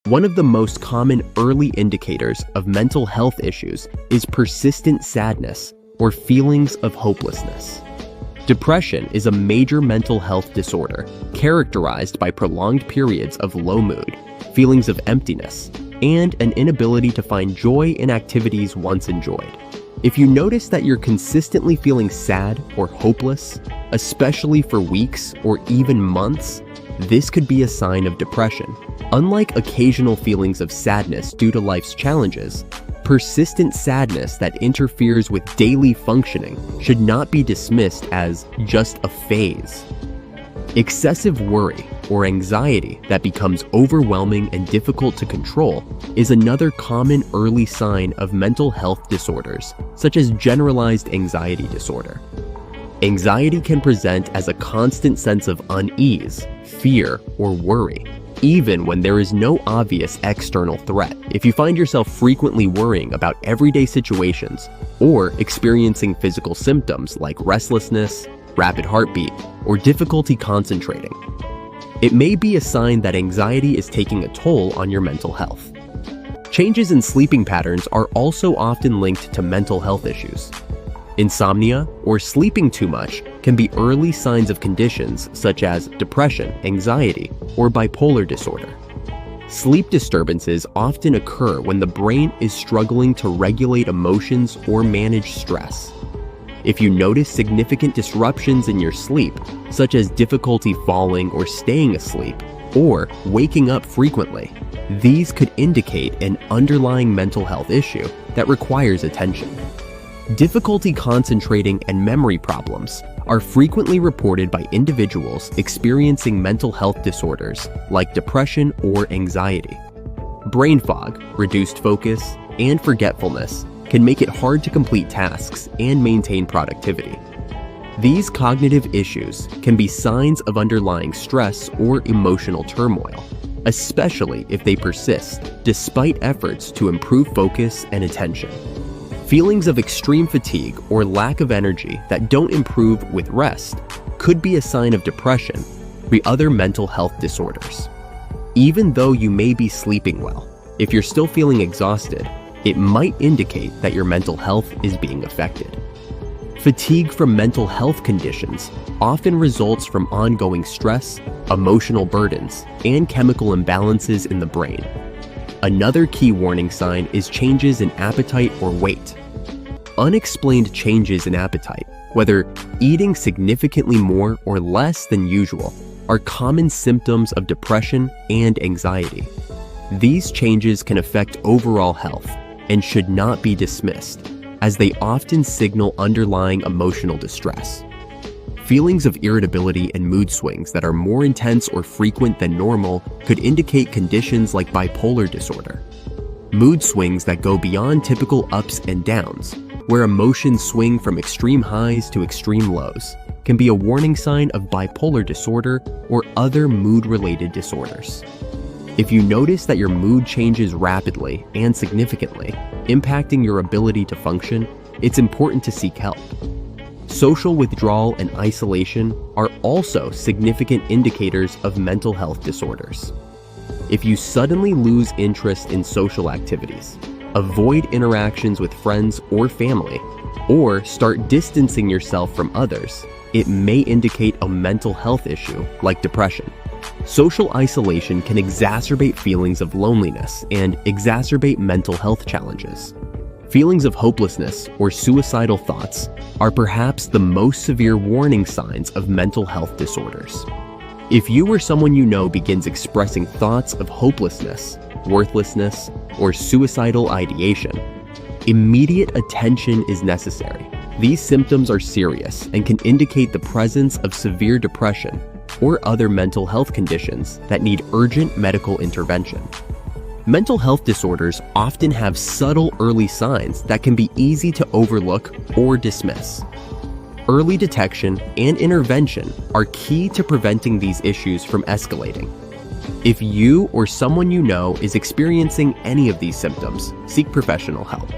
One of the most common early indicators of mental health issues is persistent sadness or feelings of hopelessness. Depression is a major mental health disorder characterized by prolonged periods of low mood, feelings of emptiness, and an inability to find joy in activities once enjoyed. If you notice that you're consistently feeling sad or hopeless, especially for weeks or even months, this could be a sign of depression. Unlike occasional feelings of sadness due to life's challenges, persistent sadness that interferes with daily functioning should not be dismissed as just a phase. Excessive worry or anxiety that becomes overwhelming and difficult to control is another common early sign of mental health disorders, such as generalized anxiety disorder. Anxiety can present as a constant sense of unease, fear, or worry, even when there is no obvious external threat. If you find yourself frequently worrying about everyday situations or experiencing physical symptoms like restlessness, rapid heartbeat, or difficulty concentrating, it may be a sign that anxiety is taking a toll on your mental health. Changes in sleeping patterns are also often linked to mental health issues. Insomnia or sleeping too much can be early signs of conditions such as depression, anxiety, or bipolar disorder. Sleep disturbances often occur when the brain is struggling to regulate emotions or manage stress. If you notice significant disruptions in your sleep, such as difficulty falling or staying asleep, or waking up frequently, these could indicate an underlying mental health issue that requires attention. Difficulty concentrating and memory problems are frequently reported by individuals experiencing mental health disorders like depression or anxiety. Brain fog, reduced focus, and forgetfulness can make it hard to complete tasks and maintain productivity. These cognitive issues can be signs of underlying stress or emotional turmoil, especially if they persist despite efforts to improve focus and attention. Feelings of extreme fatigue or lack of energy that don't improve with rest could be a sign of depression or other mental health disorders. Even though you may be sleeping well, if you're still feeling exhausted, it might indicate that your mental health is being affected. Fatigue from mental health conditions often results from ongoing stress, emotional burdens, and chemical imbalances in the brain. Another key warning sign is changes in appetite or weight. Unexplained changes in appetite, whether eating significantly more or less than usual, are common symptoms of depression and anxiety. These changes can affect overall health and should not be dismissed, as they often signal underlying emotional distress. Feelings of irritability and mood swings that are more intense or frequent than normal could indicate conditions like bipolar disorder. Mood swings that go beyond typical ups and downs, where emotions swing from extreme highs to extreme lows, can be a warning sign of bipolar disorder or other mood-related disorders. If you notice that your mood changes rapidly and significantly, impacting your ability to function, it's important to seek help. Social withdrawal and isolation are also significant indicators of mental health disorders. If you suddenly lose interest in social activities, avoid interactions with friends or family, or start distancing yourself from others, it may indicate a mental health issue like depression. Social isolation can exacerbate feelings of loneliness and exacerbate mental health challenges. Feelings of hopelessness or suicidal thoughts are perhaps the most severe warning signs of mental health disorders. If you or someone you know begins expressing thoughts of hopelessness, worthlessness, or suicidal ideation, immediate attention is necessary. These symptoms are serious and can indicate the presence of severe depression or other mental health conditions that need urgent medical intervention. Mental health disorders often have subtle early signs that can be easy to overlook or dismiss. Early detection and intervention are key to preventing these issues from escalating. If you or someone you know is experiencing any of these symptoms, seek professional help.